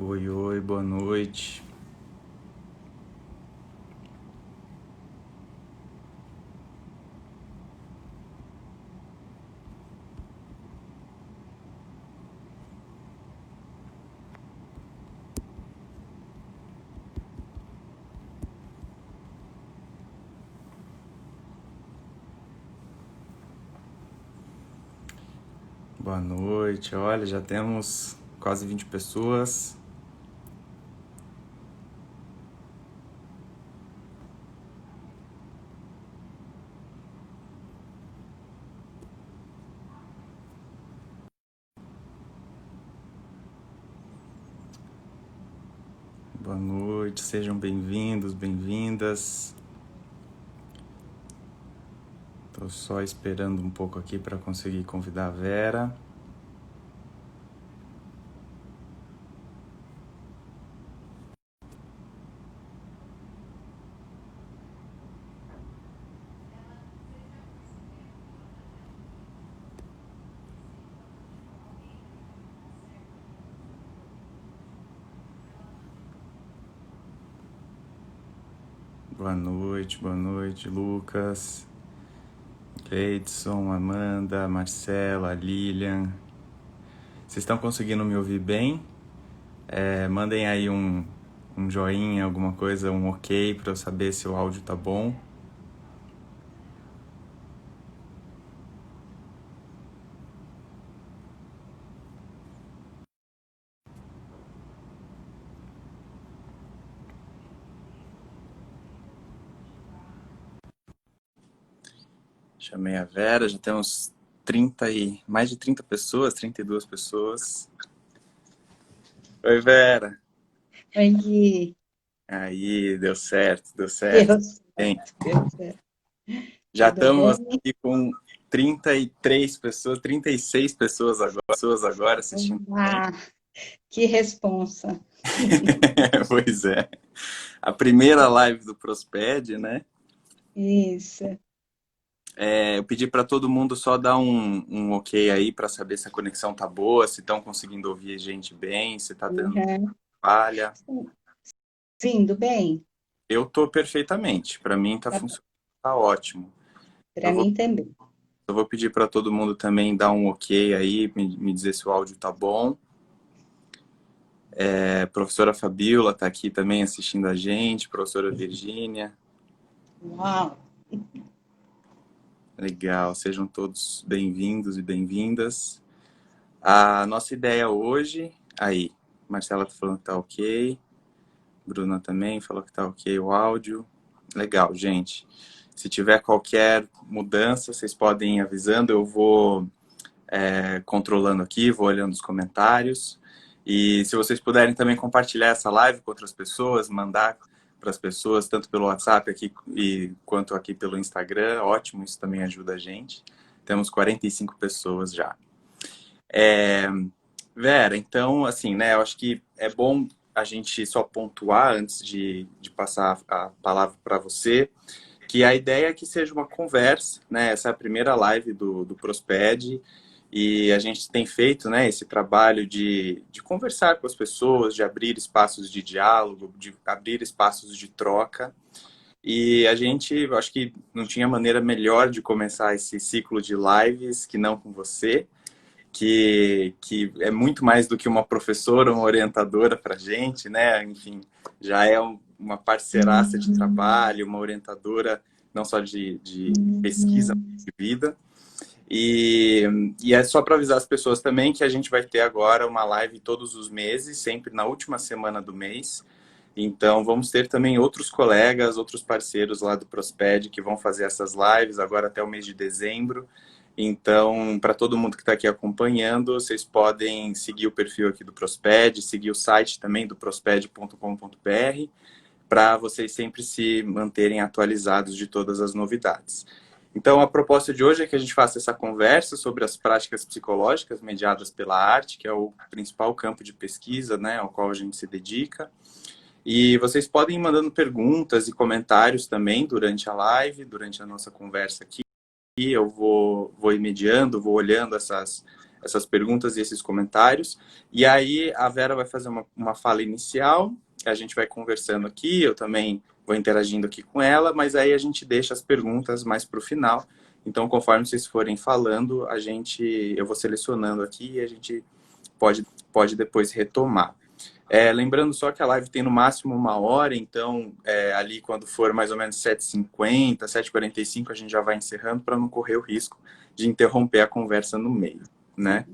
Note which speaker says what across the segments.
Speaker 1: Oi, oi, boa noite. Boa noite. Olha, já temos quase 20 pessoas. Boa noite, sejam bem-vindos, bem-vindas. Tô só esperando um pouco aqui para conseguir convidar a Vera. Boa noite, Lucas, Cleidson, Amanda, Marcela, Lilian. Vocês estão conseguindo me ouvir bem? Mandem aí um joinha, alguma coisa, um ok para eu saber se o áudio tá bom. Chamei a Vera, já temos mais de 30 pessoas, 32 pessoas. Oi, Vera.
Speaker 2: Oi, Gui.
Speaker 1: Aí, deu certo, deu certo.
Speaker 2: Deu
Speaker 1: Bem,
Speaker 2: certo, deu certo.
Speaker 1: já
Speaker 2: Tudo
Speaker 1: estamos
Speaker 2: bem?
Speaker 1: aqui com 33 pessoas, 36 pessoas agora assistindo também.
Speaker 2: Ah, que responsa.
Speaker 1: Pois é. A primeira live do Prosped, né?
Speaker 2: Isso.
Speaker 1: Eu pedi para todo mundo só dar um ok aí para saber se a conexão tá boa, se estão conseguindo ouvir a gente bem, se tá tendo
Speaker 2: Uhum.
Speaker 1: falha.
Speaker 2: Vindo bem?
Speaker 1: Eu tô perfeitamente. Para mim tá
Speaker 2: Tá bom.
Speaker 1: funcionando, tá ótimo.
Speaker 2: Para
Speaker 1: Eu vou,
Speaker 2: mim também.
Speaker 1: eu vou pedir para todo mundo também dar um ok aí, me dizer se o áudio tá bom. Professora Fabiola tá aqui também assistindo a gente, professora Virgínia.
Speaker 2: Uau.
Speaker 1: Legal, sejam todos bem-vindos e bem-vindas. A nossa ideia hoje, aí, Marcela tá falando que tá ok, Bruna também falou que tá ok o áudio. Legal, gente. Se tiver qualquer mudança, vocês podem ir avisando, eu vou controlando aqui, vou olhando os comentários. E se vocês puderem também compartilhar essa live com outras pessoas, mandar para as pessoas, tanto pelo WhatsApp aqui quanto aqui pelo Instagram, ótimo, isso também ajuda a gente. Temos 45 pessoas já. Vera, então, assim, né, eu acho que é bom a gente só pontuar antes de passar a palavra para você, que a ideia é que seja uma conversa, né? Essa é a primeira live do Prosped e a gente tem feito, né, esse trabalho de conversar com as pessoas, de abrir espaços de diálogo, de abrir espaços de troca. E a gente, eu acho que não tinha maneira melhor de começar esse ciclo de lives que não com você, que é muito mais do que uma professora, uma orientadora para a gente, né? Enfim, já é uma parceiraça de trabalho, uma orientadora não só de pesquisa, mas de vida. E, e é só para avisar as pessoas também que a gente vai ter agora uma live todos os meses, sempre na última semana do mês. Então, vamos ter também outros colegas, outros parceiros lá do Prosped que vão fazer essas lives agora até o mês de dezembro. Então, para todo mundo que está aqui acompanhando, vocês podem seguir o perfil aqui do Prosped, seguir o site também do prosped.com.br, para vocês sempre se manterem atualizados de todas as novidades. Então, a proposta de hoje é que a gente faça essa conversa sobre as práticas psicológicas mediadas pela arte, que é o principal campo de pesquisa, né, ao qual a gente se dedica. E vocês podem ir mandando perguntas e comentários também durante a live, durante a nossa conversa aqui. Eu vou ir mediando, vou olhando essas perguntas e esses comentários. E aí a Vera vai fazer uma fala inicial, a gente vai conversando aqui, eu também vou interagindo aqui com ela, mas aí a gente deixa as perguntas mais para o final. Então, conforme vocês forem falando, eu vou selecionando aqui e a gente pode depois retomar. Lembrando só que a live tem no máximo 1 hora, então ali quando for mais ou menos 7h50, 7h45, a gente já vai encerrando para não correr o risco de interromper a conversa no meio, né?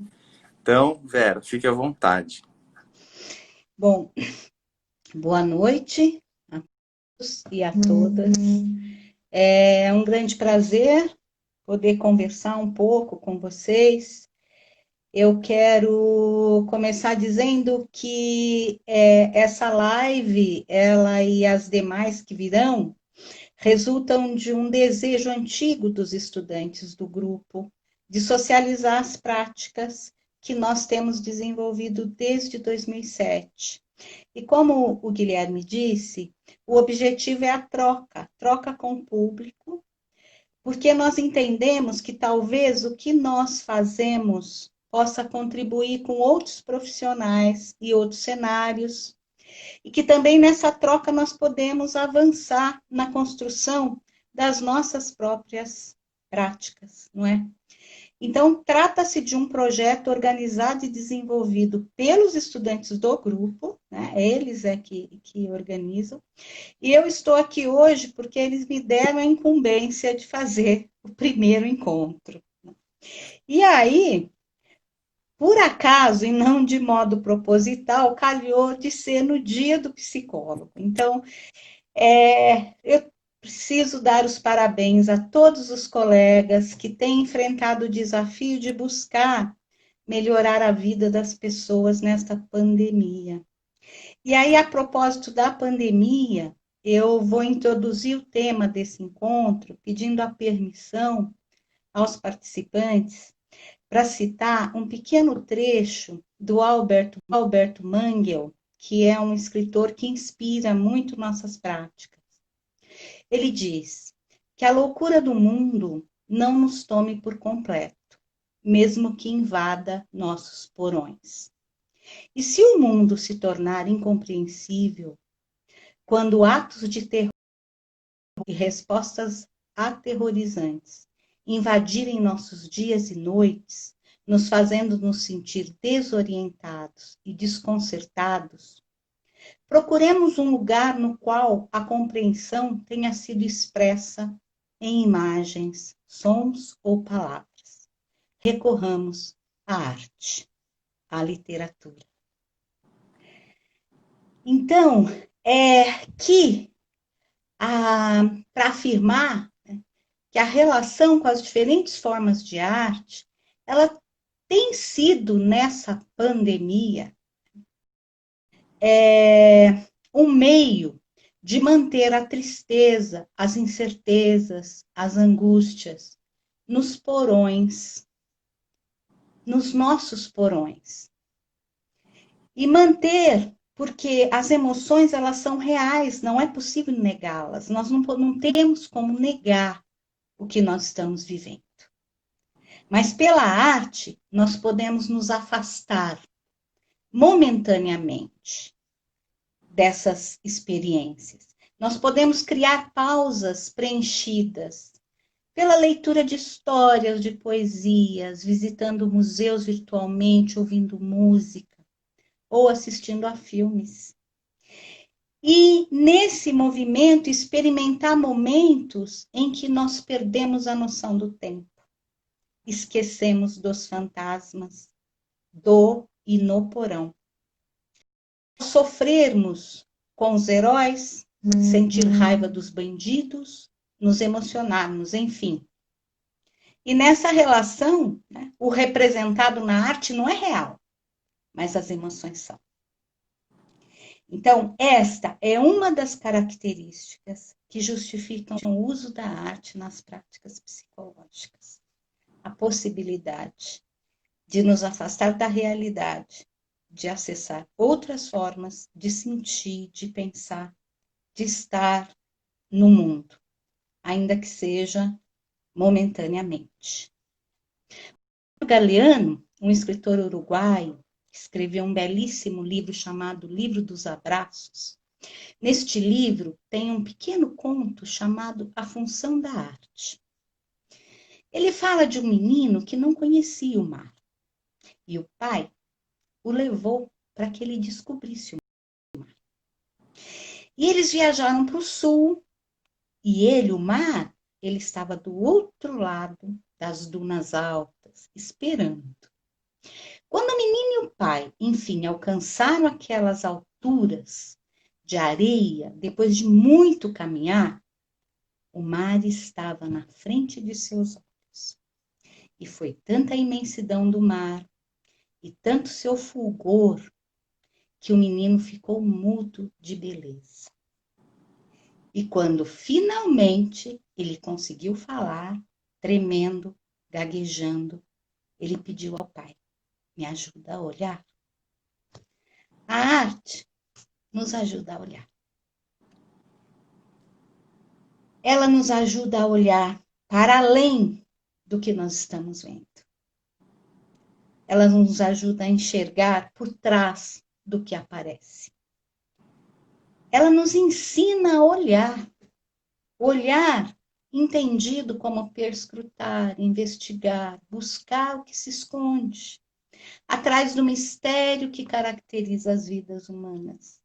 Speaker 1: Então, Vera, fique à vontade.
Speaker 2: Bom, boa noite a todos e a todas. É um grande prazer poder conversar um pouco com vocês. Eu quero começar dizendo que essa live, ela e as demais que virão, resultam de um desejo antigo dos estudantes do grupo de socializar as práticas que nós temos desenvolvido desde 2007. E como o Guilherme disse, o objetivo é a troca com o público, porque nós entendemos que talvez o que nós fazemos possa contribuir com outros profissionais e outros cenários, e que também nessa troca nós podemos avançar na construção das nossas próprias práticas, não é? Então, trata-se de um projeto organizado e desenvolvido pelos estudantes do grupo, né? Eles que organizam, e eu estou aqui hoje porque eles me deram a incumbência de fazer o primeiro encontro. E aí, por acaso, e não de modo proposital, calhou de ser no dia do psicólogo. Então, eu preciso dar os parabéns a todos os colegas que têm enfrentado o desafio de buscar melhorar a vida das pessoas nesta pandemia. E aí, a propósito da pandemia, eu vou introduzir o tema desse encontro, pedindo a permissão aos participantes para citar um pequeno trecho do Alberto Mangel, que é um escritor que inspira muito nossas práticas. Ele diz que a loucura do mundo não nos tome por completo, mesmo que invada nossos porões. E se o mundo se tornar incompreensível, quando atos de terror e respostas aterrorizantes invadirem nossos dias e noites, nos fazendo nos sentir desorientados e desconcertados, procuremos um lugar no qual a compreensão tenha sido expressa em imagens, sons ou palavras. Recorramos à arte, à literatura. Então, para afirmar que a relação com as diferentes formas de arte, ela tem sido, nessa pandemia, um meio de manter a tristeza, as incertezas, as angústias nos porões, nos nossos porões. E manter, porque as emoções, elas são reais, não é possível negá-las, nós não temos como negar o que nós estamos vivendo. Mas pela arte, nós podemos nos afastar momentaneamente dessas experiências. Nós podemos criar pausas preenchidas pela leitura de histórias, de poesias, visitando museus virtualmente, ouvindo música ou assistindo a filmes. E nesse movimento experimentar momentos em que nós perdemos a noção do tempo. Esquecemos dos fantasmas, do e no porão. Sofrermos com os heróis, sentir raiva dos bandidos, nos emocionarmos, enfim. E nessa relação, né, o representado na arte não é real, mas as emoções são. Então, esta é uma das características que justificam o uso da arte nas práticas psicológicas. A possibilidade de nos afastar da realidade, de acessar outras formas de sentir, de pensar, de estar no mundo, ainda que seja momentaneamente. O Galeano, um escritor uruguaio, que escreveu um belíssimo livro chamado Livro dos Abraços. Neste livro tem um pequeno conto chamado A Função da Arte. Ele fala de um menino que não conhecia o mar. E o pai o levou para que ele descobrisse o mar. E eles viajaram para o sul, e ele, o mar, ele estava do outro lado das dunas altas, esperando. Quando o menino e o pai, enfim, alcançaram aquelas alturas de areia, depois de muito caminhar, o mar estava na frente de seus olhos. E foi tanta a imensidão do mar e tanto seu fulgor que o menino ficou mudo de beleza. E quando finalmente ele conseguiu falar, tremendo, gaguejando, ele pediu ao pai: me ajuda a olhar. A arte nos ajuda a olhar. Ela nos ajuda a olhar para além do que nós estamos vendo. Ela nos ajuda a enxergar por trás do que aparece. Ela nos ensina a olhar. Olhar entendido como perscrutar, investigar, buscar o que se esconde atrás do mistério que caracteriza as vidas humanas.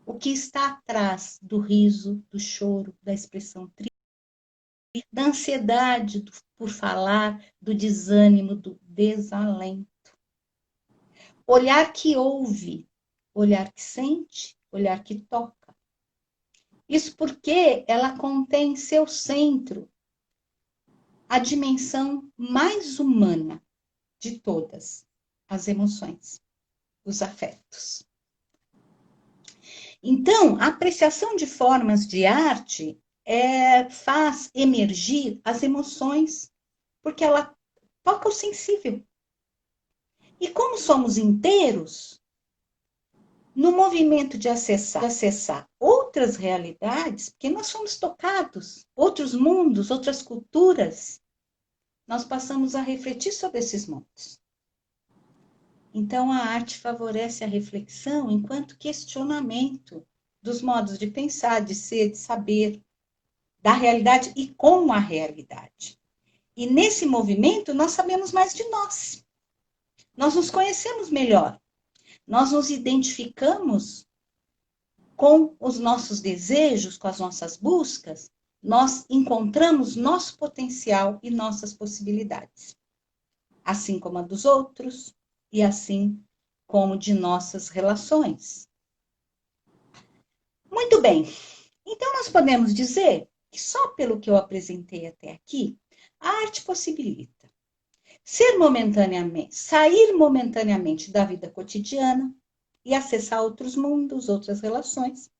Speaker 2: O que está atrás do riso, do choro, da expressão triste, da ansiedade por falar, do desânimo, do desalento. Olhar que ouve, olhar que sente, olhar que toca. Isso porque ela contém em seu centro a dimensão mais humana de todas, as emoções, os afetos. Então, a apreciação de formas de arte faz emergir as emoções, porque ela toca o sensível. E como somos inteiros, no movimento de acessar outras realidades, porque nós somos tocados, outros mundos, outras culturas, nós passamos a refletir sobre esses mundos. Então, a arte favorece a reflexão enquanto questionamento dos modos de pensar, de ser, de saber, da realidade e com a realidade. E nesse movimento, nós sabemos mais de nós. Nós nos conhecemos melhor. Nós nos identificamos com os nossos desejos, com as nossas buscas. Nós encontramos nosso potencial e nossas possibilidades. Assim como a dos outros, e assim como de nossas relações. Muito bem, então nós podemos dizer que só pelo que eu apresentei até aqui, a arte possibilita sair momentaneamente da vida cotidiana e acessar outros mundos, outras relações,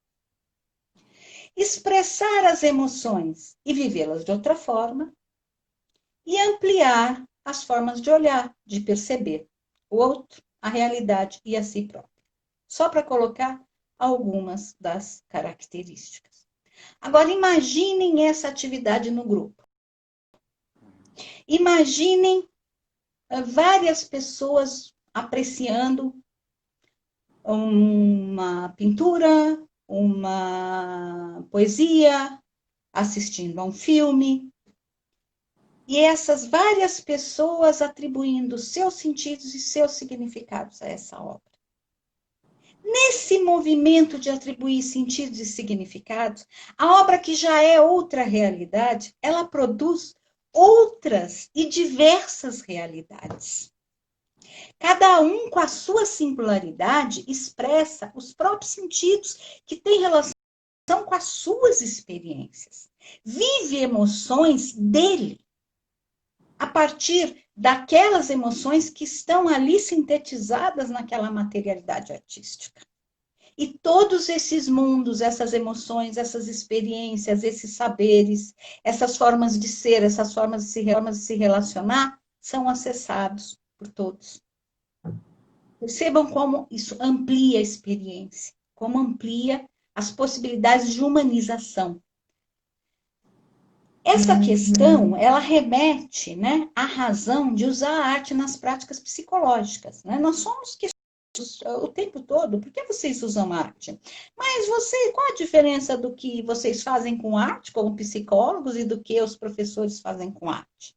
Speaker 2: expressar as emoções e vivê-las de outra forma, e ampliar as formas de olhar, de perceber o outro, a realidade e a si próprio. Só para colocar algumas das características. Agora, imaginem essa atividade no grupo. Imaginem várias pessoas apreciando uma pintura, uma poesia, assistindo a um filme. E essas várias pessoas atribuindo seus sentidos e seus significados a essa obra. Nesse movimento de atribuir sentidos e significados, a obra que já é outra realidade, ela produz outras e diversas realidades. Cada um, com a sua singularidade, expressa os próprios sentidos que têm relação com as suas experiências. Vive emoções dele, a partir daquelas emoções que estão ali sintetizadas naquela materialidade artística. E todos esses mundos, essas emoções, essas experiências, esses saberes, essas formas de ser, essas formas de se relacionar, são acessados por todos. Percebam como isso amplia a experiência, como amplia as possibilidades de humanização. Essa questão, ela remete, né, à razão de usar a arte nas práticas psicológicas, né? Nós somos o tempo todo, por que vocês usam arte? Mas qual a diferença do que vocês fazem com arte, como psicólogos, e do que os professores fazem com arte?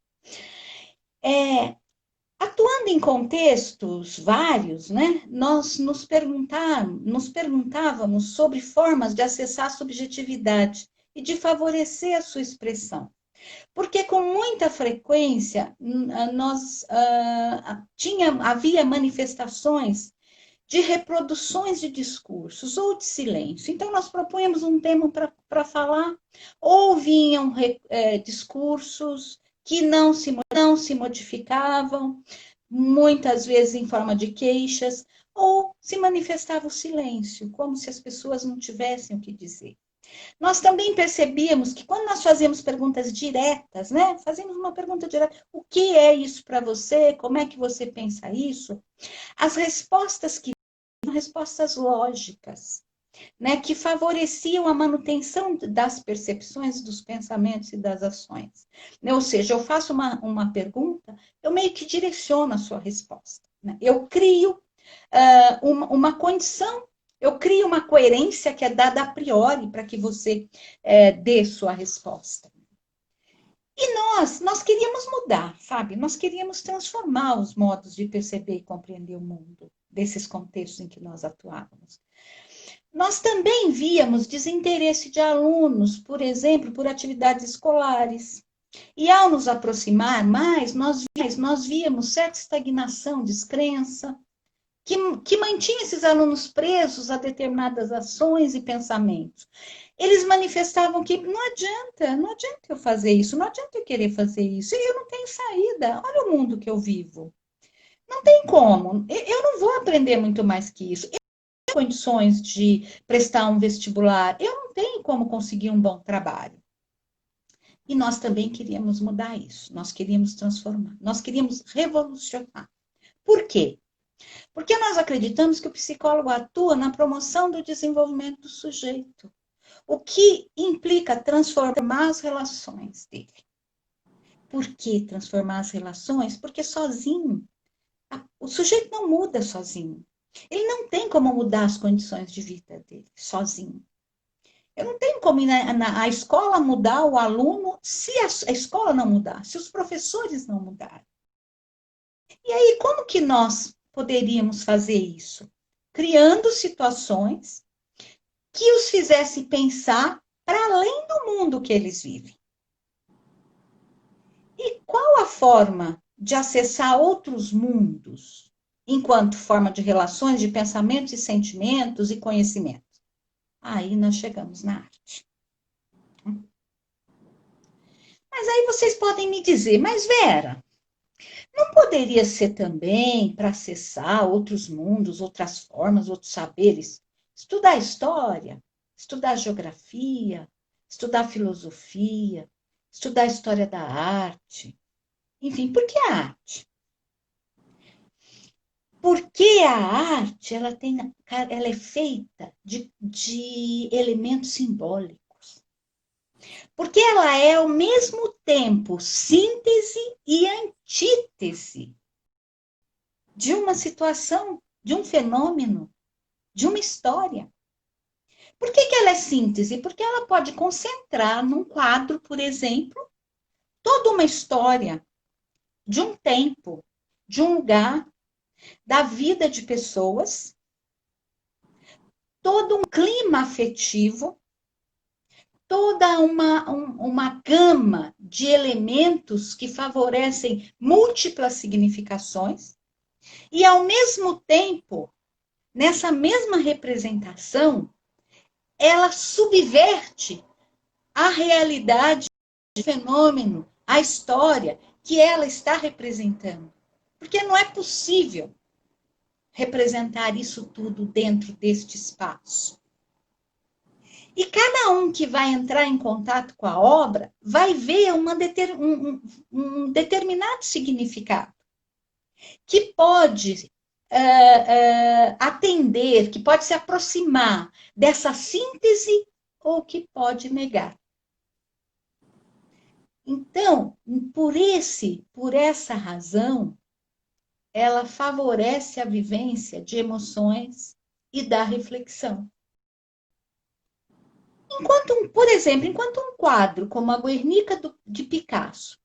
Speaker 2: Atuando em contextos vários, né, nós nos perguntávamos sobre formas de acessar a subjetividade e de favorecer a sua expressão. Porque com muita frequência havia manifestações de reproduções de discursos ou de silêncio. Então, nós propunhamos um tema para falar, ou vinham discursos que não se modificavam, muitas vezes em forma de queixas, ou se manifestava o silêncio, como se as pessoas não tivessem o que dizer. Nós também percebíamos que quando nós fazíamos perguntas diretas, né? Fazíamos uma pergunta direta, o que é isso para você? Como é que você pensa isso? As respostas que são respostas lógicas, né? Que favoreciam a manutenção das percepções, dos pensamentos e das ações. Ou seja, eu faço uma pergunta, eu meio que direciono a sua resposta. Né? Eu crio uma condição, eu crio uma coerência que é dada a priori para que você dê sua resposta. E nós queríamos mudar, sabe? Nós queríamos transformar os modos de perceber e compreender o mundo desses contextos em que nós atuávamos. Nós também víamos desinteresse de alunos, por exemplo, por atividades escolares. E ao nos aproximar mais, nós víamos certa estagnação, descrença, que mantinha esses alunos presos a determinadas ações e pensamentos. Eles manifestavam que não adianta eu fazer isso, não adianta eu querer fazer isso, eu não tenho saída, olha o mundo que eu vivo. Não tem como, eu não vou aprender muito mais que isso. Eu não tenho condições de prestar um vestibular, eu não tenho como conseguir um bom trabalho. E nós também queríamos mudar isso, nós queríamos transformar, nós queríamos revolucionar. Por quê? Porque nós acreditamos que o psicólogo atua na promoção do desenvolvimento do sujeito, o que implica transformar as relações dele. Por que transformar as relações? Porque sozinho, o sujeito não muda sozinho. Ele não tem como mudar as condições de vida dele sozinho. Eu não tenho como a escola mudar o aluno se a escola não mudar, se os professores não mudarem. E aí, como que nós poderíamos fazer isso? Criando situações que os fizessem pensar para além do mundo que eles vivem. E qual a forma de acessar outros mundos, enquanto forma de relações, de pensamentos e sentimentos e conhecimento? Aí nós chegamos na arte. Mas aí vocês podem me dizer, mas Vera, não poderia ser também para acessar outros mundos, outras formas, outros saberes? Estudar história, estudar geografia, estudar filosofia, estudar história da arte. Enfim, por que a arte? Porque a arte ela é feita de elementos simbólicos. Porque ela é ao mesmo tempo síntese e antítese de uma situação, de um fenômeno, de uma história. Por que ela é síntese? Porque ela pode concentrar num quadro, por exemplo, toda uma história de um tempo, de um lugar, da vida de pessoas, todo um clima afetivo, toda uma gama de elementos que favorecem múltiplas significações, e ao mesmo tempo, nessa mesma representação, ela subverte a realidade do fenômeno, a história que ela está representando. Porque não é possível representar isso tudo dentro deste espaço. E cada um que vai entrar em contato com a obra vai ver um determinado significado que pode atender, que pode se aproximar dessa síntese ou que pode negar. Então, por essa razão, ela favorece a vivência de emoções e da reflexão. Por exemplo, enquanto um quadro como a Guernica de Picasso,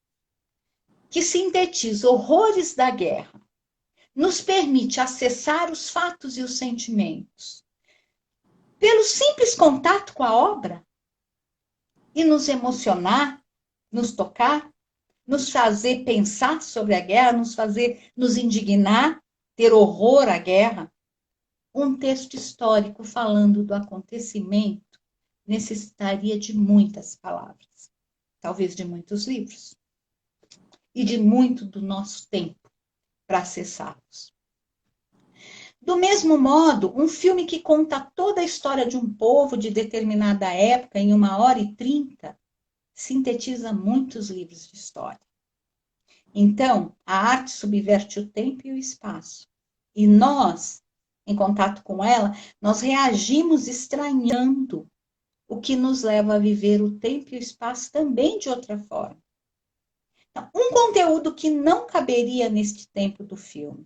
Speaker 2: que sintetiza horrores da guerra, nos permite acessar os fatos e os sentimentos pelo simples contato com a obra e nos emocionar, nos tocar, nos fazer pensar sobre a guerra, nos indignar, ter horror à guerra. Um texto histórico falando do acontecimento necessitaria de muitas palavras, talvez de muitos livros, e de muito do nosso tempo para acessá-los. Do mesmo modo, um filme que conta toda a história de um povo de determinada época em 1h30 sintetiza muitos livros de história. Então, a arte subverte o tempo e o espaço. E nós, em contato com ela, nós reagimos estranhando, o que nos leva a viver o tempo e o espaço também de outra forma. Então, um conteúdo que não caberia neste tempo do filme,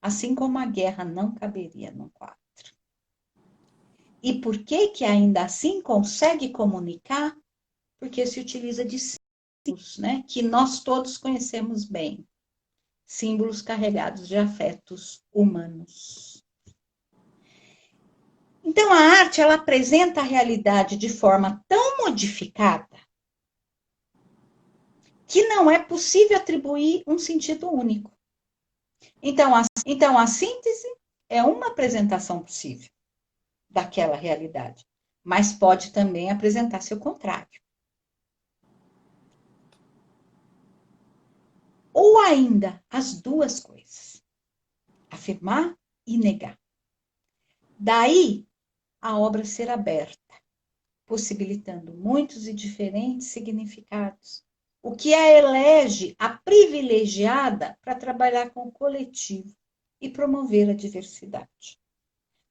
Speaker 2: assim como a guerra não caberia no quadro. E por que ainda assim consegue comunicar? Porque se utiliza de símbolos, né, que nós todos conhecemos bem. Símbolos carregados de afetos humanos. Então, a arte, ela apresenta a realidade de forma tão modificada que não é possível atribuir um sentido único. Então, a síntese é uma apresentação possível daquela realidade, mas pode também apresentar seu contrário. Ou ainda, as duas coisas. Afirmar e negar. Daí, a obra ser aberta, possibilitando muitos e diferentes significados, o que a elege a privilegiada para trabalhar com o coletivo e promover a diversidade.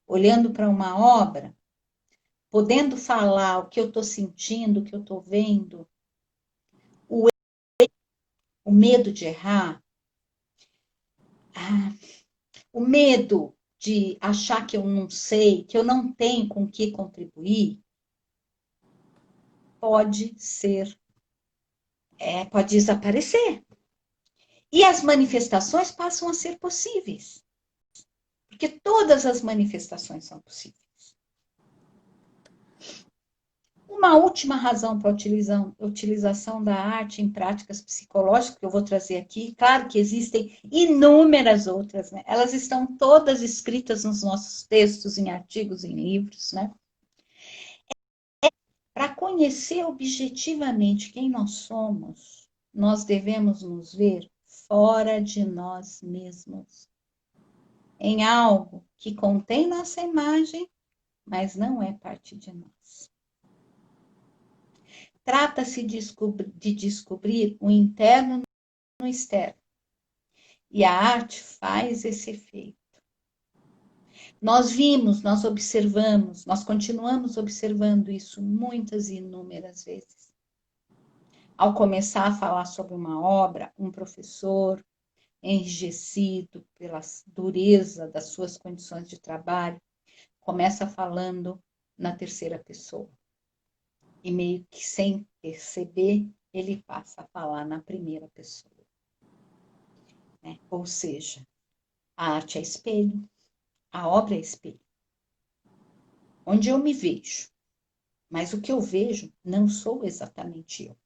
Speaker 2: Olhando para uma obra, podendo falar o que eu estou sentindo, o que eu estou vendo, o medo de errar, o medo de achar que eu não sei, que eu não tenho com que contribuir, pode pode desaparecer. E as manifestações passam a ser possíveis. Porque todas as manifestações são possíveis. Uma última razão para a utilização da arte em práticas psicológicas, que eu vou trazer aqui, claro que existem inúmeras outras, né? Elas estão todas escritas nos nossos textos, em artigos, em livros, né? Para conhecer objetivamente quem nós somos, nós devemos nos ver fora de nós mesmos, em algo que contém nossa imagem, mas não é parte de nós. Trata-se de descobrir o interno no externo. E a arte faz esse efeito. Nós vimos, nós observamos, nós continuamos observando isso muitas e inúmeras vezes. Ao começar a falar sobre uma obra, um professor, enrijecido pela dureza das suas condições de trabalho, começa falando na terceira pessoa. E meio que sem perceber, ele passa a falar na primeira pessoa. Ou seja, a arte é espelho, a obra é espelho. Onde eu me vejo, mas o que eu vejo não sou exatamente eu.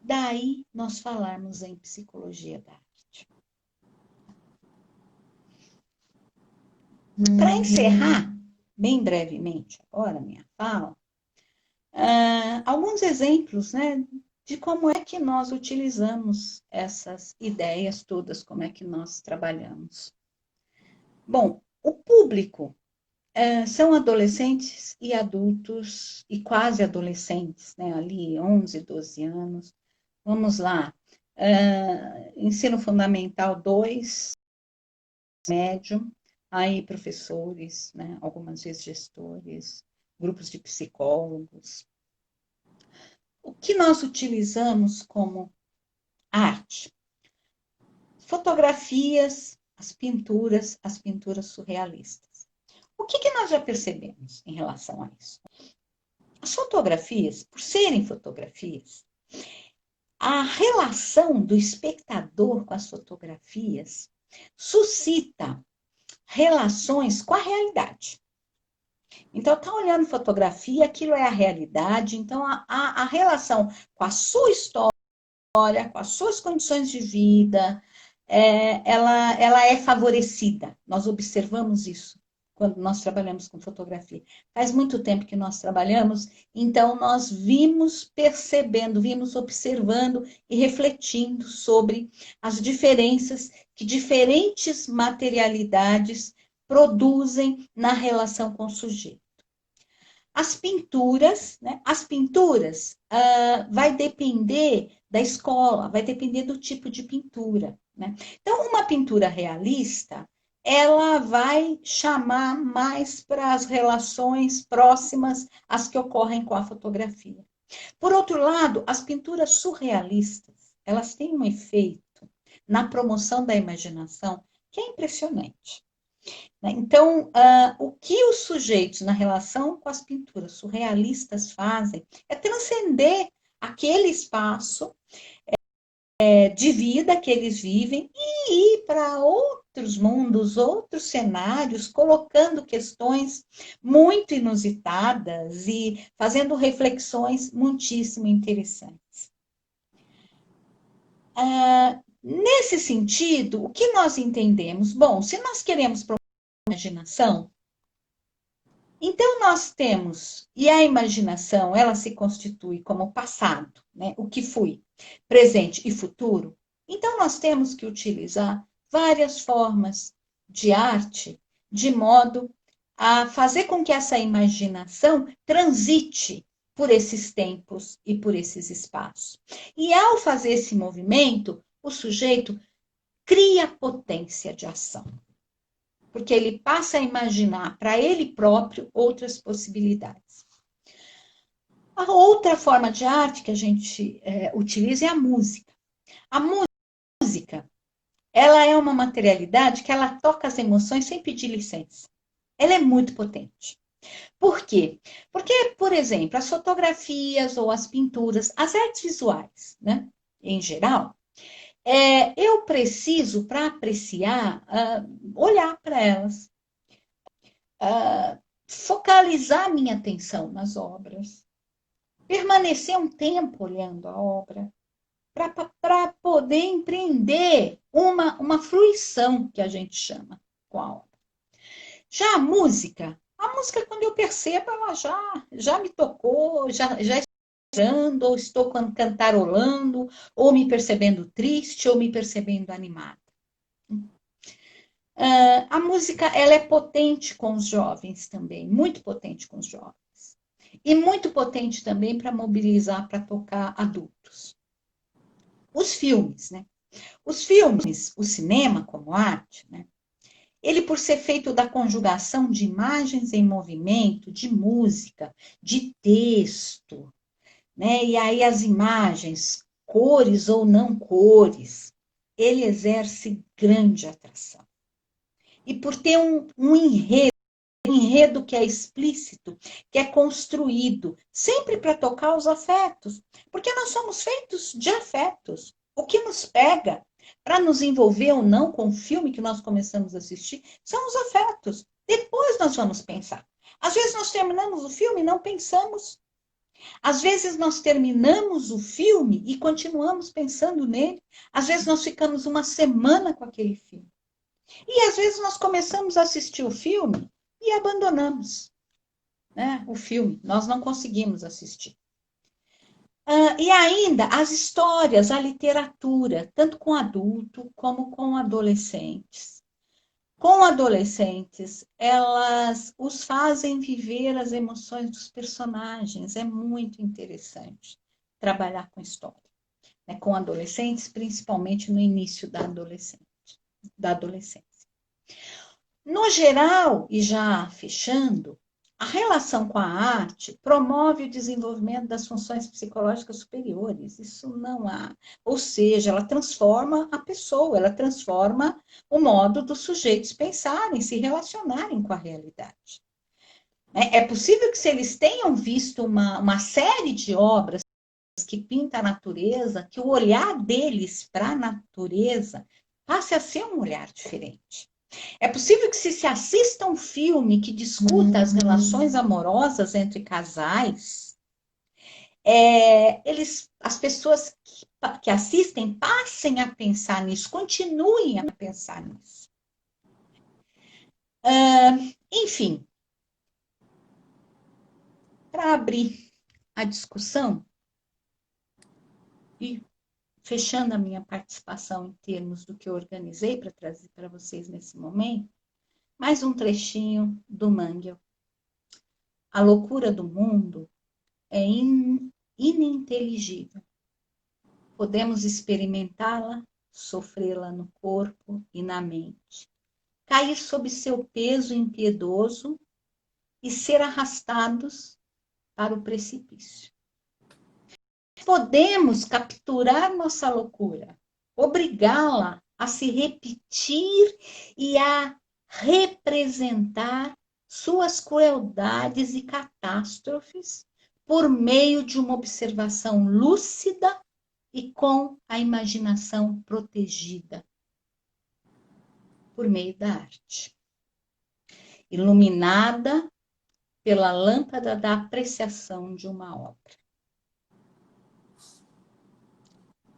Speaker 2: Daí nós falarmos em psicologia da arte. Para encerrar, bem brevemente agora, minha fala, alguns exemplos, né, de como é que nós utilizamos essas ideias todas, como é que nós trabalhamos. Bom, o público são adolescentes e adultos, e quase adolescentes, né, ali 11, 12 anos. Vamos lá, ensino fundamental 2, médio, aí professores, né, algumas vezes gestores, grupos de psicólogos. O que nós utilizamos como arte? Fotografias, as pinturas surrealistas. O que nós já percebemos em relação a isso? As fotografias, por serem fotografias, a relação do espectador com as fotografias suscita relações com a realidade. Então, está olhando fotografia, aquilo é a realidade. Então, a relação com a sua história, com as suas condições de vida, ela é favorecida. Nós observamos isso quando nós trabalhamos com fotografia. Faz muito tempo que nós trabalhamos, então nós vimos percebendo, vimos observando e refletindo sobre as diferenças que diferentes materialidades produzem na relação com o sujeito. As pinturas, né? As pinturas vai depender da escola, vai depender do tipo de pintura, né? Então, uma pintura realista, ela vai chamar mais para as relações próximas às que ocorrem com a fotografia. Por outro lado, as pinturas surrealistas, elas têm um efeito na promoção da imaginação que é impressionante. Então, o que os sujeitos, na relação com as pinturas surrealistas, fazem é transcender aquele espaço de vida que eles vivem e ir para outros mundos, outros cenários, colocando questões muito inusitadas e fazendo reflexões muitíssimo interessantes. Nesse sentido, o que nós entendemos? Bom, se nós queremos imaginação, então nós temos, e a imaginação, ela se constitui como passado, né? O que foi, presente e futuro. Então nós temos que utilizar várias formas de arte, de modo a fazer com que essa imaginação transite por esses tempos e por esses espaços. E ao fazer esse movimento, o sujeito cria potência de ação, porque ele passa a imaginar para ele próprio outras possibilidades. A outra forma de arte que a gente utiliza é a música. A música, ela é uma materialidade que ela toca as emoções sem pedir licença. Ela é muito potente. Por quê? Porque, por exemplo, as fotografias ou as pinturas, as artes visuais, né, em geral, eu preciso, para apreciar, olhar para elas, focalizar minha atenção nas obras, permanecer um tempo olhando a obra, para poder empreender uma fruição, que a gente chama, com a obra. Já a música, quando eu percebo, ela já me tocou, já ou estou cantarolando, ou me percebendo triste, ou me percebendo animada. A música, ela é potente com os jovens também, muito potente com os jovens. E muito potente também para mobilizar, para tocar adultos. Os filmes, né? Os filmes, o cinema como arte, né? Ele, por ser feito da conjugação de imagens em movimento, de música, de texto, né? E aí as imagens, cores ou não cores, ele exerce grande atração. E por ter um enredo que é explícito, que é construído, sempre para tocar os afetos, porque nós somos feitos de afetos. O que nos pega para nos envolver ou não com o filme que nós começamos a assistir são os afetos. Depois nós vamos pensar. Às vezes nós terminamos o filme e não pensamos. Às vezes nós terminamos o filme e continuamos pensando nele. Às vezes nós ficamos uma semana com aquele filme. E às vezes nós começamos a assistir o filme e abandonamos, né, o filme. Nós não conseguimos assistir. E ainda as histórias, a literatura, tanto com adulto como com adolescentes. Com adolescentes, elas os fazem viver as emoções dos personagens. É muito interessante trabalhar com história, né, com adolescentes, principalmente no início da adolescência. No geral, e já fechando, A relação com a arte promove o desenvolvimento das funções psicológicas superiores. Isso não há. Ou seja, ela transforma a pessoa, ela transforma o modo dos sujeitos pensarem, se relacionarem com a realidade. É possível que, se eles tenham visto uma série de obras que pinta a natureza, que o olhar deles para a natureza passe a ser um olhar diferente. É possível que, se assista um filme que discuta as relações amorosas entre casais, as pessoas que assistem passem a pensar nisso, continuem a pensar nisso. Enfim, para abrir a discussão e fechando a minha participação em termos do que eu organizei para trazer para vocês nesse momento, mais um trechinho do Mangel. A loucura do mundo é ininteligível. Podemos experimentá-la, sofrê-la no corpo e na mente, cair sob seu peso impiedoso e ser arrastados para o precipício. Podemos capturar nossa loucura, obrigá-la a se repetir e a representar suas crueldades e catástrofes por meio de uma observação lúcida e com a imaginação protegida por meio da arte, iluminada pela lâmpada da apreciação de uma obra.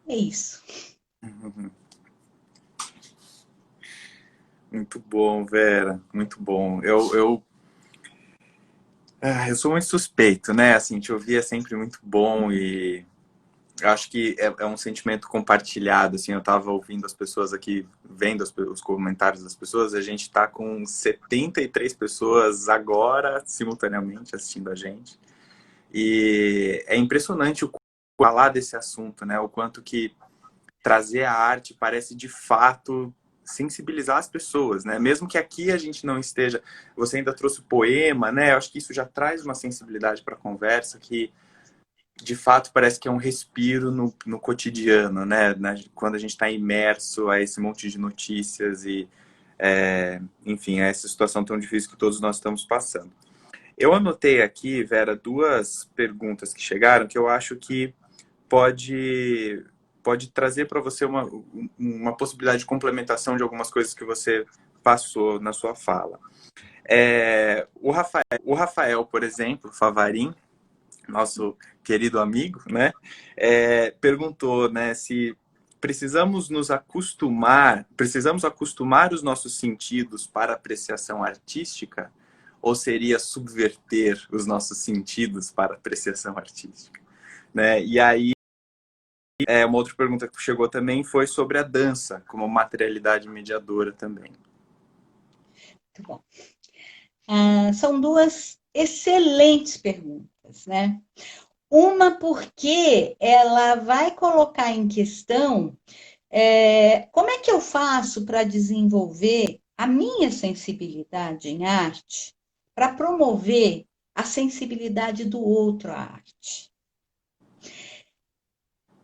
Speaker 2: É isso.
Speaker 1: Muito bom, Vera, muito bom. Eu sou muito suspeito, né? Assim, te ouvir é sempre muito bom e eu acho que é um sentimento compartilhado. Assim, eu estava ouvindo as pessoas aqui, vendo os comentários das pessoas, a gente está com 73 pessoas agora, simultaneamente, assistindo a gente. E é impressionante falar desse assunto, né? O quanto que trazer a arte parece de fato sensibilizar as pessoas, né? Mesmo que aqui a gente não esteja, você ainda trouxe o poema, né? Eu acho que isso já traz uma sensibilidade para a conversa que de fato parece que é um respiro no cotidiano, né? Quando a gente está imerso a esse monte de notícias e enfim, a essa situação tão difícil que todos nós estamos passando. Eu anotei aqui, Vera, duas perguntas que chegaram que eu acho que pode trazer para você uma possibilidade de complementação de algumas coisas que você passou na sua fala. O Rafael, por exemplo, Favarin, nosso querido amigo, né, perguntou, né, se precisamos acostumar os nossos sentidos para apreciação artística, ou seria subverter os nossos sentidos para apreciação artística, né? E aí uma outra pergunta que chegou também foi sobre a dança como materialidade mediadora também.
Speaker 2: Muito bom. São duas excelentes perguntas, né? Uma porque ela vai colocar em questão como é que eu faço para desenvolver a minha sensibilidade em arte, para promover a sensibilidade do outro à arte.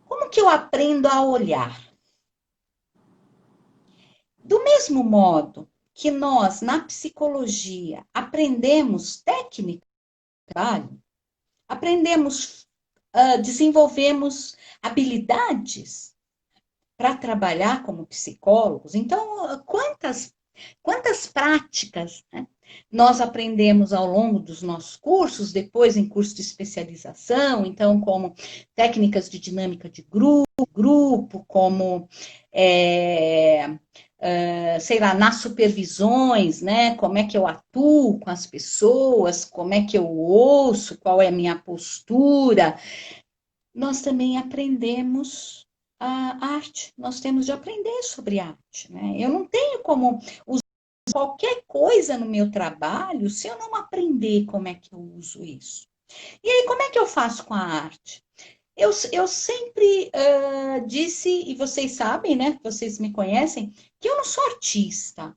Speaker 2: Como que eu aprendo a olhar? Do mesmo modo que nós, na psicologia, aprendemos técnica de trabalho, desenvolvemos habilidades para trabalhar como psicólogos. Então, quantas práticas, né, nós aprendemos ao longo dos nossos cursos, depois em curso de especialização, então, como técnicas de dinâmica de grupo, como sei lá, nas supervisões, né? Como é que eu atuo com as pessoas, como é que eu ouço, qual é a minha postura. Nós também aprendemos a arte, nós temos de aprender sobre arte, né? Eu não tenho como usar qualquer coisa no meu trabalho se eu não aprender como é que eu uso isso. E aí, como é que eu faço com a arte? Eu sempre disse, e vocês sabem, né? Vocês me conhecem, que eu não sou artista.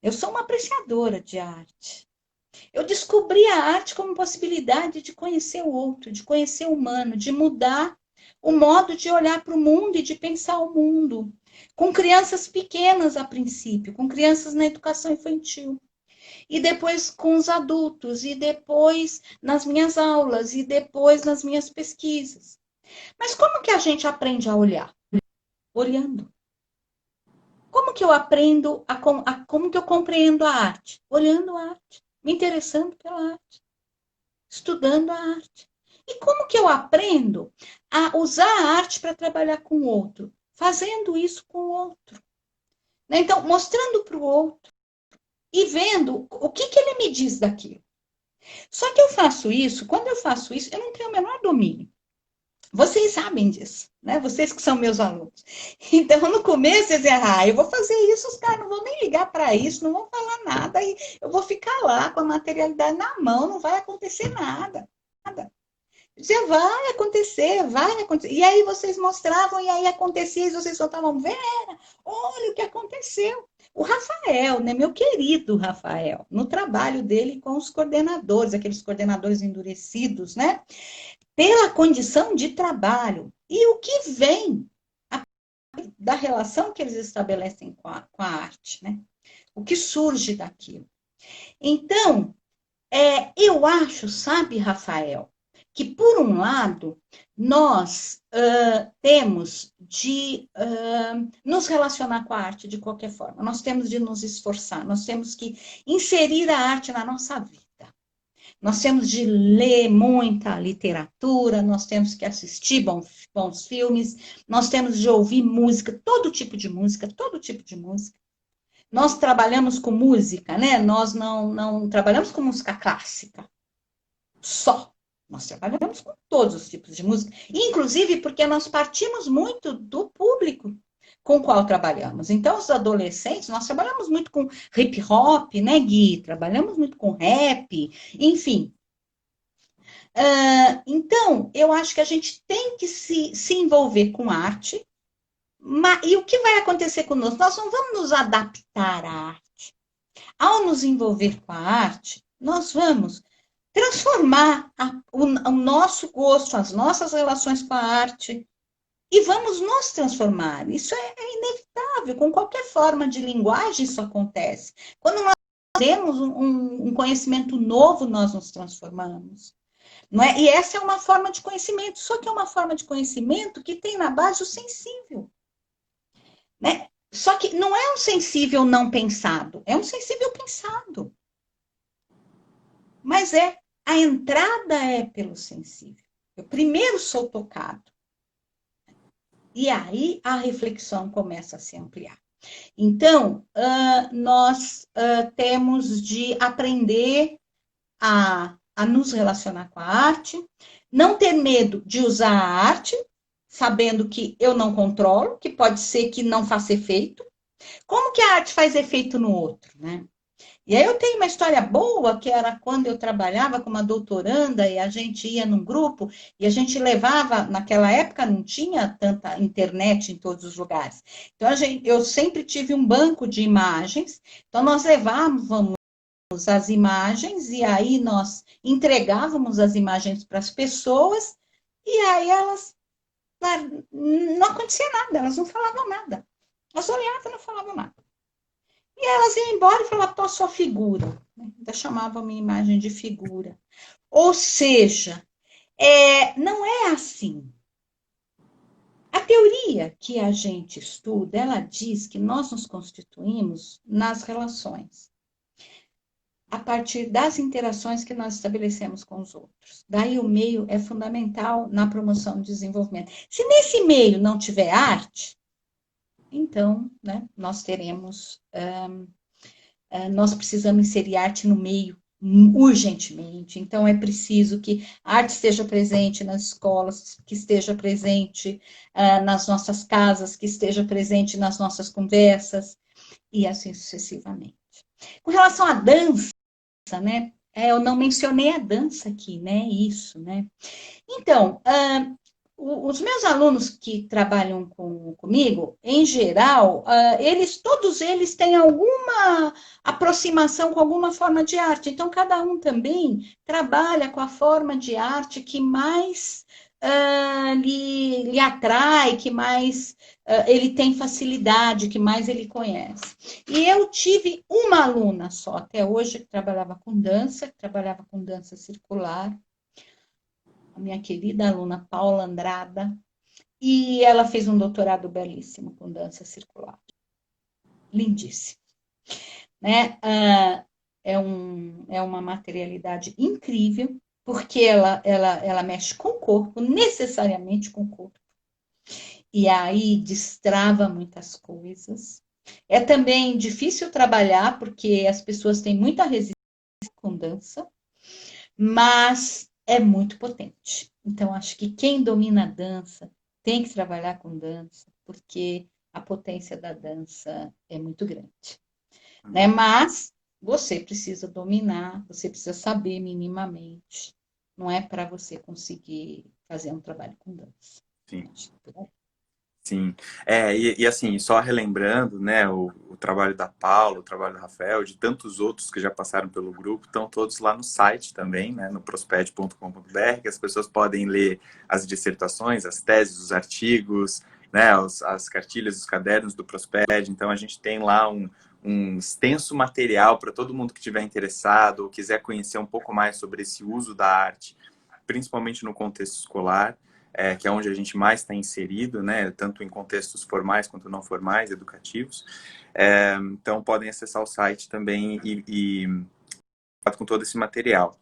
Speaker 2: Eu sou uma apreciadora de arte. Eu descobri a arte como possibilidade de conhecer o outro, de conhecer o humano, de mudar o modo de olhar para o mundo e de pensar o mundo. Com crianças pequenas a princípio, com crianças na educação infantil. E depois com os adultos, e depois nas minhas aulas, e depois nas minhas pesquisas. Mas como que a gente aprende a olhar? Olhando. Como que eu aprendo, como que eu compreendo a arte? Olhando a arte, me interessando pela arte, estudando a arte. E como que eu aprendo a usar a arte para trabalhar com o outro? Fazendo isso com o outro. Então, mostrando para o outro e vendo o que ele me diz daquilo. Só que eu faço isso, quando eu faço isso, eu não tenho o menor domínio. Vocês sabem disso, né? Vocês que são meus alunos. Então, no começo, eu dizia, eu vou fazer isso, os caras não vão nem ligar para isso, não vão falar nada, e eu vou ficar lá com a materialidade na mão, não vai acontecer nada. Nada. Eu dizia, vai acontecer, vai acontecer. E aí vocês mostravam, e aí acontecia, e vocês soltavam, Vera, olha o que aconteceu. O Rafael, né, meu querido Rafael, no trabalho dele com os coordenadores, aqueles coordenadores endurecidos, né? Pela condição de trabalho. E o que vem da relação que eles estabelecem com a arte, né? O que surge daquilo. Então, eu acho, sabe, Rafael, que, por um lado, nós temos de nos relacionar com a arte de qualquer forma, nós temos de nos esforçar, nós temos que inserir a arte na nossa vida. Nós temos de ler muita literatura, nós temos que assistir bons filmes, nós temos de ouvir música, todo tipo de música, todo tipo de música. Nós trabalhamos com música, né? Nós não trabalhamos com música clássica, só. Nós trabalhamos com todos os tipos de música, inclusive porque nós partimos muito do público com o qual trabalhamos. Então, os adolescentes, nós trabalhamos muito com hip hop, né, Gui? Trabalhamos muito com rap, enfim. Então, eu acho que a gente tem que se envolver com arte, e o que vai acontecer conosco? Nós não vamos nos adaptar à arte. Ao nos envolver com a arte, nós vamos transformar o nosso gosto, as nossas relações com a arte, e vamos nos transformar. Isso é inevitável, com qualquer forma de linguagem isso acontece. Quando nós temos um conhecimento novo, nós nos transformamos. Não é? E essa é uma forma de conhecimento, só que é uma forma de conhecimento que tem na base o sensível. Né? Só que não é um sensível não pensado, é um sensível pensado. Mas a entrada é pelo sensível. Eu primeiro sou tocado. E aí a reflexão começa a se ampliar. Então, nós temos de aprender a nos relacionar com a arte, não ter medo de usar a arte, sabendo que eu não controlo, que pode ser que não faça efeito. Como que a arte faz efeito no outro, né? E aí eu tenho uma história boa, que era quando eu trabalhava com uma doutoranda e a gente ia num grupo e a gente levava, naquela época não tinha tanta internet em todos os lugares. Então, eu sempre tive um banco de imagens, então nós levávamos as imagens e aí nós entregávamos as imagens para as pessoas e aí elas não acontecia nada, elas não falavam nada. Elas olhavam e não falavam nada. E elas iam embora e falavam, tô a sua figura. Ainda chamavam a minha imagem de figura. Ou seja, não é assim. A teoria que a gente estuda, ela diz que nós nos constituímos nas relações, a partir das interações que nós estabelecemos com os outros. Daí o meio é fundamental na promoção do desenvolvimento. Se nesse meio não tiver arte, então, né, nós teremos, nós precisamos inserir arte no meio urgentemente. Então, é preciso que a arte esteja presente nas escolas, que esteja presente nas nossas casas, que esteja presente nas nossas conversas, e assim sucessivamente. Com relação à dança, né? Eu não mencionei a dança aqui, né? Isso, né? Então, os meus alunos que trabalham comigo, em geral, todos eles têm alguma aproximação com alguma forma de arte. Então, cada um também trabalha com a forma de arte que mais lhe atrai, que mais ele tem facilidade, que mais ele conhece. E eu tive uma aluna só até hoje que trabalhava com dança circular, a minha querida aluna Paula Andrada, e ela fez um doutorado belíssimo com dança circular. Lindíssimo. Né? É uma materialidade incrível, porque ela mexe com o corpo, necessariamente com o corpo. E aí destrava muitas coisas. É também difícil trabalhar, porque as pessoas têm muita resistência com dança, mas é muito potente. Então, acho que quem domina a dança tem que trabalhar com dança, porque a potência da dança é muito grande. Né? Mas você precisa dominar, você precisa saber minimamente. Não é para você conseguir fazer um trabalho com dança.
Speaker 1: Sim. Sim, e assim, só relembrando, né, o trabalho da Paula, o trabalho do Rafael, de tantos outros que já passaram pelo grupo, estão todos lá no site também, né, no prosped.com.br, que as pessoas podem ler as dissertações, as teses, os artigos, né, as cartilhas, os cadernos do Prosped. Então, a gente tem lá um extenso material para todo mundo que estiver interessado ou quiser conhecer um pouco mais sobre esse uso da arte, principalmente no contexto escolar. Que é onde a gente mais está inserido, né, tanto em contextos formais quanto não formais, educativos. Então, podem acessar o site também e com todo esse material.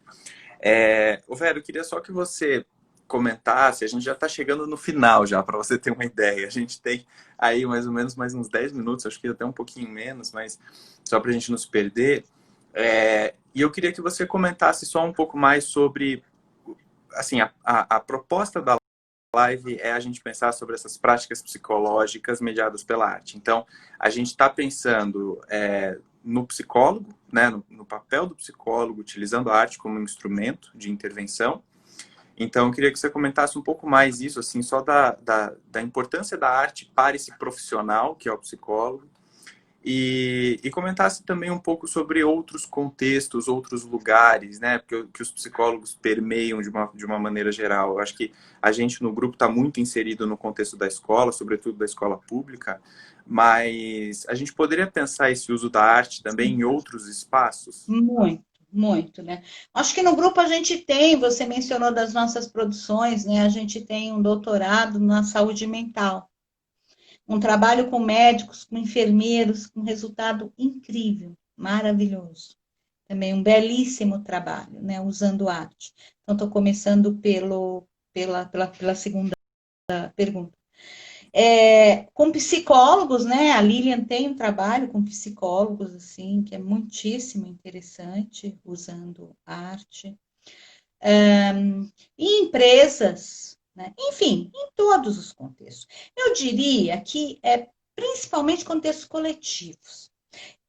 Speaker 1: Vera, eu queria só que você comentasse, a gente já está chegando no final já, para você ter uma ideia. A gente tem aí mais ou menos mais uns 10 minutos, acho que até um pouquinho menos, mas só para a gente não se perder. E eu queria que você comentasse só um pouco mais sobre assim, a proposta da live é a gente pensar sobre essas práticas psicológicas mediadas pela arte. Então, a gente está pensando no psicólogo, né, no papel do psicólogo, utilizando a arte como instrumento de intervenção. Então, eu queria que você comentasse um pouco mais isso, assim, só da importância da arte para esse profissional, que é o psicólogo, e comentasse também um pouco sobre outros contextos, outros lugares, né? Porque que os psicólogos permeiam de uma maneira geral. Eu acho que a gente no grupo está muito inserido no contexto da escola, sobretudo da escola pública, mas a gente poderia pensar esse uso da arte também em outros espaços?
Speaker 2: Muito, muito, né? Acho que no grupo a gente tem, você mencionou das nossas produções, né? A gente tem um doutorado na saúde mental. Um trabalho com médicos, com enfermeiros, com resultado incrível, maravilhoso. Também um belíssimo trabalho, né, usando arte. Então, estou começando pela segunda pergunta. Com psicólogos, né, a Lilian tem um trabalho com psicólogos, assim, que é muitíssimo interessante, usando arte. E empresas, né? Enfim, em todos os contextos. Eu diria que principalmente contextos coletivos.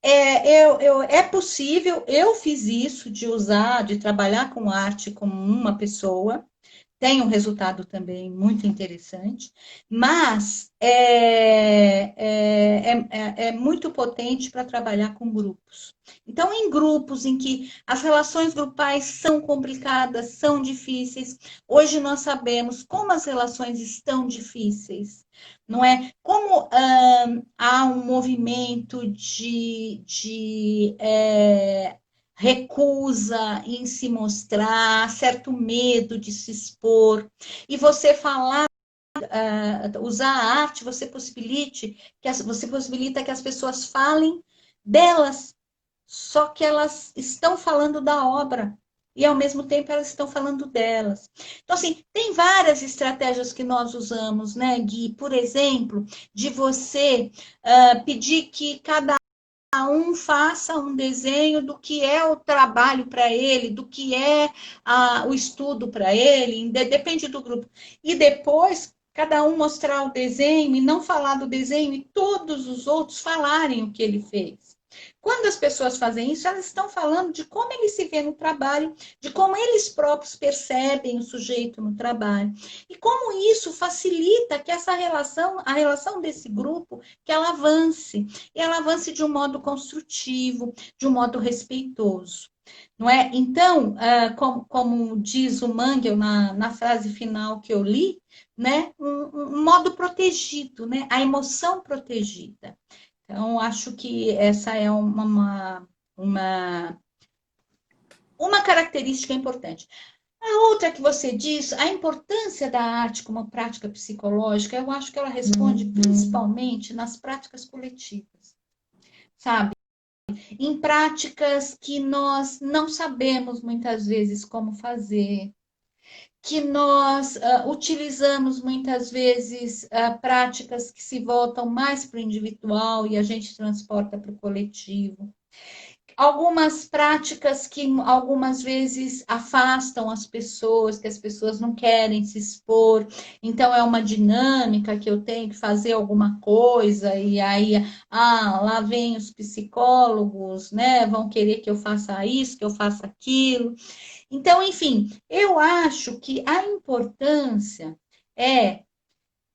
Speaker 2: É possível, eu fiz isso de trabalhar com arte como uma pessoa, tem um resultado também muito interessante, mas é muito potente para trabalhar com grupos. Então, em grupos em que as relações grupais são complicadas, são difíceis, hoje nós sabemos como as relações estão difíceis, não é? Como há um movimento de recusa em se mostrar, certo medo de se expor, e você falar, usar a arte, você possibilita que as pessoas falem delas, só que elas estão falando da obra, e ao mesmo tempo elas estão falando delas. Então, assim, tem várias estratégias que nós usamos, né, Gui? Por exemplo, de você pedir que cada um faça um desenho do que é o trabalho para ele, do que é o estudo para ele, depende do grupo. E depois, cada um mostrar o desenho e não falar do desenho e todos os outros falarem o que ele fez. Quando as pessoas fazem isso, elas estão falando de como eles se veem no trabalho, de como eles próprios percebem o sujeito no trabalho, e como isso facilita que essa relação, a relação desse grupo, que ela avance, e ela avance de um modo construtivo, de um modo respeitoso. Não é? Então, como diz o Mangel na frase final que eu li, né? Um modo protegido, né? A emoção protegida. Então, acho que essa é uma característica importante. A outra que você diz, a importância da arte como prática psicológica, eu acho que ela responde principalmente nas práticas coletivas, sabe? Em práticas que nós não sabemos muitas vezes como fazer, que nós utilizamos muitas vezes práticas que se voltam mais para o individual e a gente transporta para o coletivo. Algumas práticas que algumas vezes afastam as pessoas, que as pessoas não querem se expor. Então, é uma dinâmica que eu tenho que fazer alguma coisa, e aí, lá vem os psicólogos, né? Vão querer que eu faça isso, que eu faça aquilo. Então, enfim, eu acho que a importância é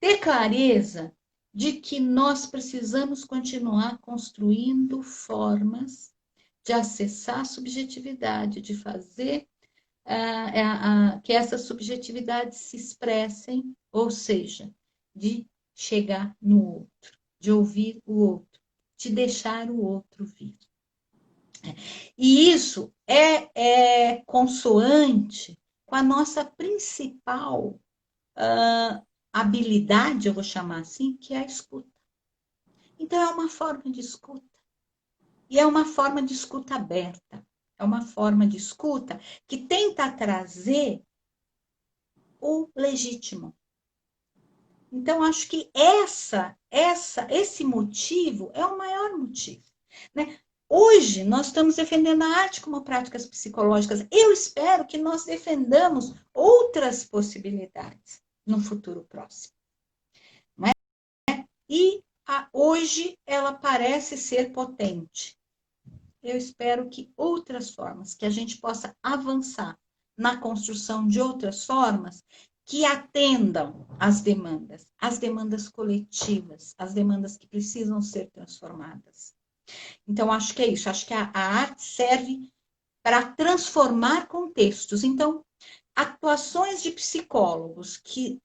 Speaker 2: ter clareza de que nós precisamos continuar construindo formas de acessar a subjetividade, de fazer que essas subjetividades se expressem, ou seja, de chegar no outro, de ouvir o outro, de deixar o outro vir. E isso é consoante com a nossa principal habilidade, eu vou chamar assim, que é a escuta. Então, é uma forma de escuta. E é uma forma de escuta aberta. É uma forma de escuta que tenta trazer o legítimo. Então, acho que esse motivo é o maior motivo. Né? Hoje, nós estamos defendendo a arte como práticas psicológicas. Eu espero que nós defendamos outras possibilidades no futuro próximo. Não é? E hoje ela parece ser potente. Eu espero que outras formas, que a gente possa avançar na construção de outras formas que atendam às demandas coletivas, as demandas que precisam ser transformadas. Então, acho que é isso. Acho que a arte serve para transformar contextos. Então, atuações de psicólogos que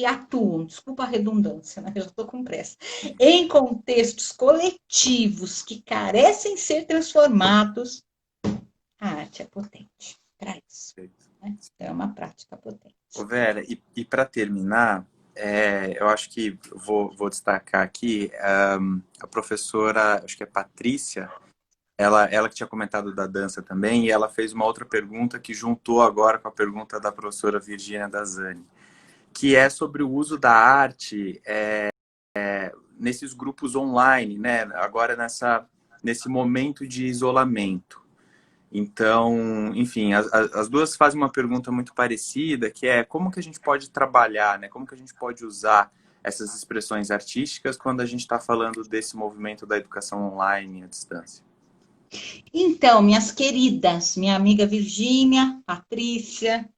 Speaker 2: atuam, desculpa a redundância, né? Eu já estou com pressa, em contextos coletivos que carecem ser transformados, a arte é potente para isso. Né? Então, é uma prática potente.
Speaker 1: Ô Vera, e para terminar, eu acho que vou destacar aqui a professora, acho que é Patrícia, ela que tinha comentado da dança também, e ela fez uma outra pergunta que juntou agora com a pergunta da professora Virgínia Dazani, que é sobre o uso da arte nesses grupos online, né? Agora nesse momento de isolamento. Então, enfim, as duas fazem uma pergunta muito parecida, que é como que a gente pode trabalhar, né? Como que a gente pode usar essas expressões artísticas quando a gente está falando desse movimento da educação online à distância?
Speaker 2: Então, minhas queridas, minha amiga Virgínia, Patrícia,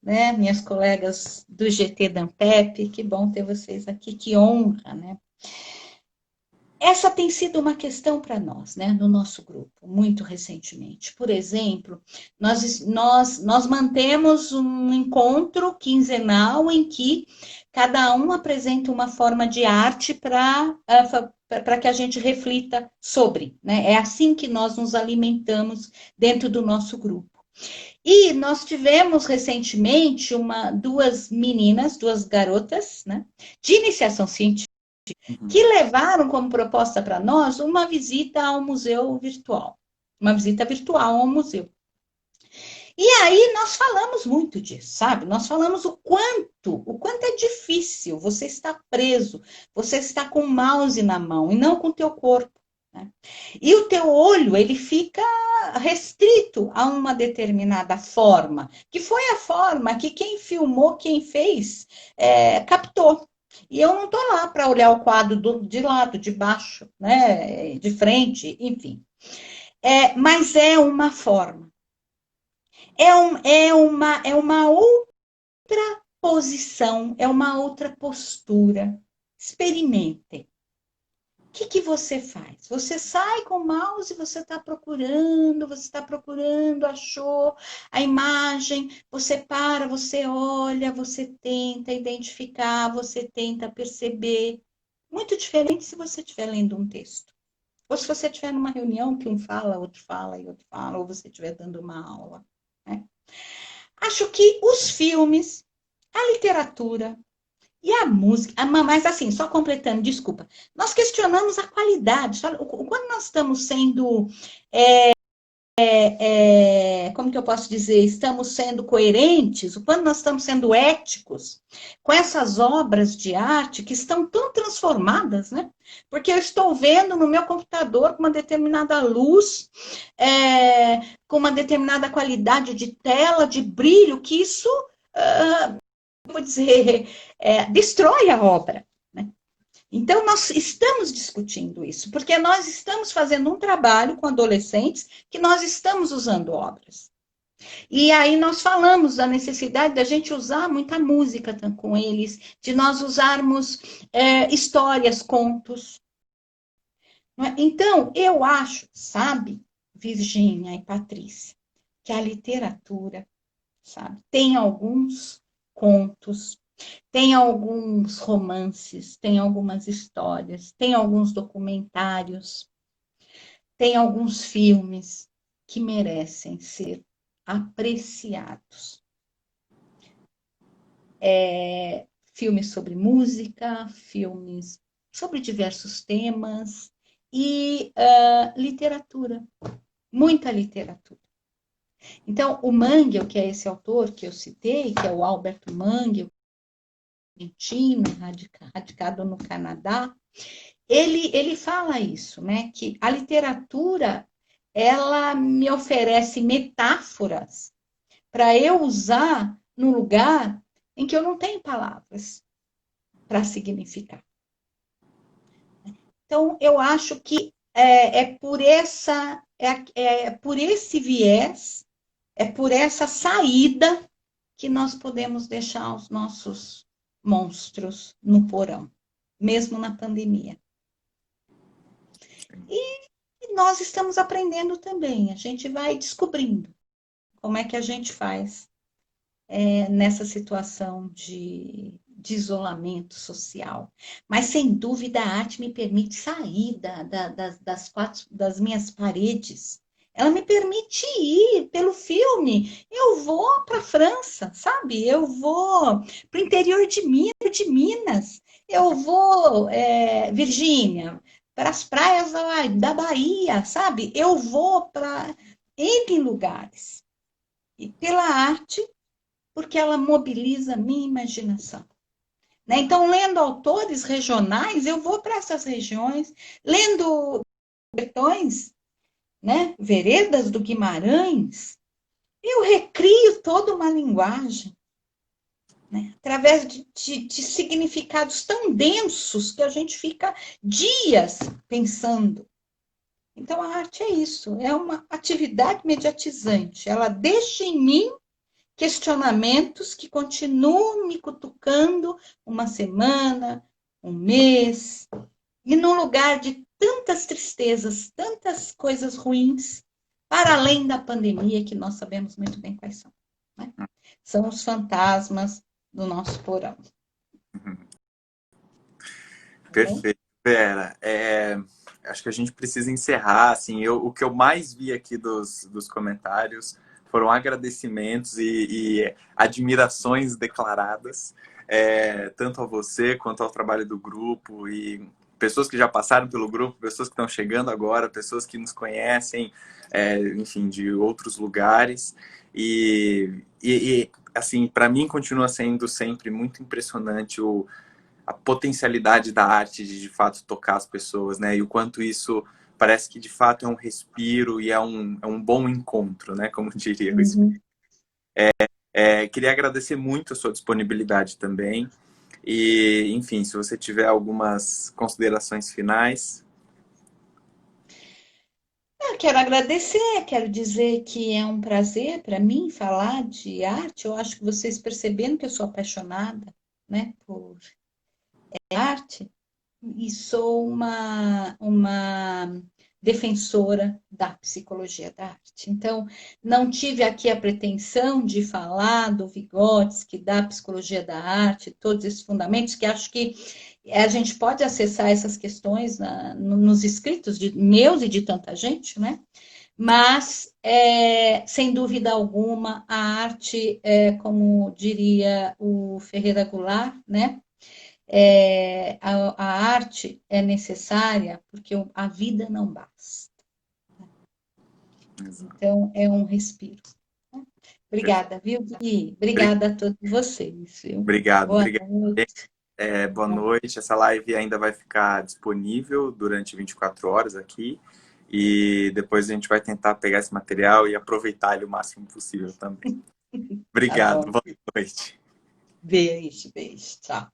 Speaker 2: né, minhas colegas do GT Dampep, que bom ter vocês aqui, que honra, né? Essa tem sido uma questão para nós, né, no nosso grupo, muito recentemente. Por exemplo, nós mantemos um encontro quinzenal em que cada um apresenta uma forma de arte para que a gente reflita sobre, né? É assim que nós nos alimentamos dentro do nosso grupo. E nós tivemos recentemente duas meninas, duas garotas, né, de iniciação científica, que levaram como proposta para nós uma visita ao museu virtual. Uma visita virtual ao museu. E aí nós falamos muito disso, sabe? Nós falamos o quanto é difícil você estar preso, você está com o mouse na mão e não com o teu corpo. Né? E o teu olho, ele fica restrito a uma determinada forma, que foi a forma que quem filmou, quem fez, captou. E eu não estou lá para olhar o quadro de lado, de baixo, né? De frente, enfim. Mas é uma forma. É uma outra posição, é uma outra postura. Experimentem. O que você faz? Você sai com o mouse, você está procurando, achou a imagem, você para, você olha, você tenta identificar, você tenta perceber. Muito diferente se você estiver lendo um texto. Ou se você estiver numa reunião que um fala, outro fala e outro fala, ou você estiver dando uma aula. Né? Acho que os filmes, a literatura, e a música, mas assim, só completando, desculpa, nós questionamos a qualidade. Quando nós estamos sendo, como que eu posso dizer, estamos sendo coerentes, quando nós estamos sendo éticos com essas obras de arte que estão tão transformadas, né? Porque eu estou vendo no meu computador com uma determinada luz, com uma determinada qualidade de tela, de brilho, que isso vou dizer, destrói a obra. Né? Então, nós estamos discutindo isso, porque nós estamos fazendo um trabalho com adolescentes que nós estamos usando obras. E aí nós falamos da necessidade da gente usar muita música com eles, de nós usarmos histórias, contos. Então, eu acho, sabe, Virgínia e Patrícia, que a literatura, sabe, tem alguns contos, tem alguns romances, tem algumas histórias, tem alguns documentários, tem alguns filmes que merecem ser apreciados. Filmes sobre música, filmes sobre diversos temas e literatura, muita literatura. Então, o Mangel, que é esse autor que eu citei, que é o Alberto Mangel, argentino, radicado no Canadá, ele fala isso, né? Que a literatura ela me oferece metáforas para eu usar no lugar em que eu não tenho palavras para significar. Então, eu acho que por esse viés, é por essa saída que nós podemos deixar os nossos monstros no porão, mesmo na pandemia. E nós estamos aprendendo também, a gente vai descobrindo como é que a gente faz nessa situação de isolamento social. Mas, sem dúvida, a arte me permite sair das minhas paredes. Ela me permite ir pelo filme. Eu vou para a França, sabe? Eu vou para o interior de Minas. Eu vou, Virgínia, para as praias da Bahia, sabe? Eu vou para N lugares. E pela arte, porque ela mobiliza a minha imaginação. Né? Então, lendo autores regionais, eu vou para essas regiões, lendo Bertões, né? Veredas do Guimarães, eu recrio toda uma linguagem, né? Através de significados tão densos que a gente fica dias pensando. Então, a arte é isso, é uma atividade mediatizante. Ela deixa em mim questionamentos que continuam me cutucando uma semana, um mês, e no lugar de tantas tristezas, tantas coisas ruins, para além da pandemia, que nós sabemos muito bem quais são. Né? São os fantasmas do nosso porão.
Speaker 1: Perfeito, Vera. Acho que a gente precisa encerrar. Assim, o que eu mais vi aqui dos comentários foram agradecimentos e admirações declaradas, tanto a você quanto ao trabalho do grupo e pessoas que já passaram pelo grupo, pessoas que estão chegando agora, pessoas que nos conhecem, enfim, de outros lugares. Assim, para mim continua sendo sempre muito impressionante a potencialidade da arte de fato tocar as pessoas, né? E o quanto isso parece que de fato é um respiro e é um bom encontro, né? Como diria o Espírito. Queria agradecer muito a sua disponibilidade também. E, enfim, se você tiver algumas considerações finais.
Speaker 2: Eu quero agradecer, quero dizer que é um prazer para mim falar de arte. Eu acho que vocês perceberam que eu sou apaixonada, né, por arte e sou uma defensora da psicologia da arte. Então, não tive aqui a pretensão de falar do Vygotsky, da psicologia da arte, todos esses fundamentos, que acho que a gente pode acessar essas questões nos escritos de meus e de tanta gente, né? Mas, sem dúvida alguma, a arte, como diria o Ferreira Goulart, né? A arte é necessária porque a vida não basta.
Speaker 1: Exato.
Speaker 2: Então, é um respiro. Obrigada, viu, Gui? Obrigada a todos vocês, viu?
Speaker 1: Obrigado,
Speaker 2: Boa
Speaker 1: obrigado.
Speaker 2: noite.
Speaker 1: Boa noite. Essa live ainda vai ficar disponível durante 24 horas aqui. E depois a gente vai tentar pegar esse material e aproveitar ele o máximo possível também.
Speaker 2: Tá
Speaker 1: Obrigado.
Speaker 2: bom.
Speaker 1: Boa noite.
Speaker 2: Beijo, beijo. Tchau.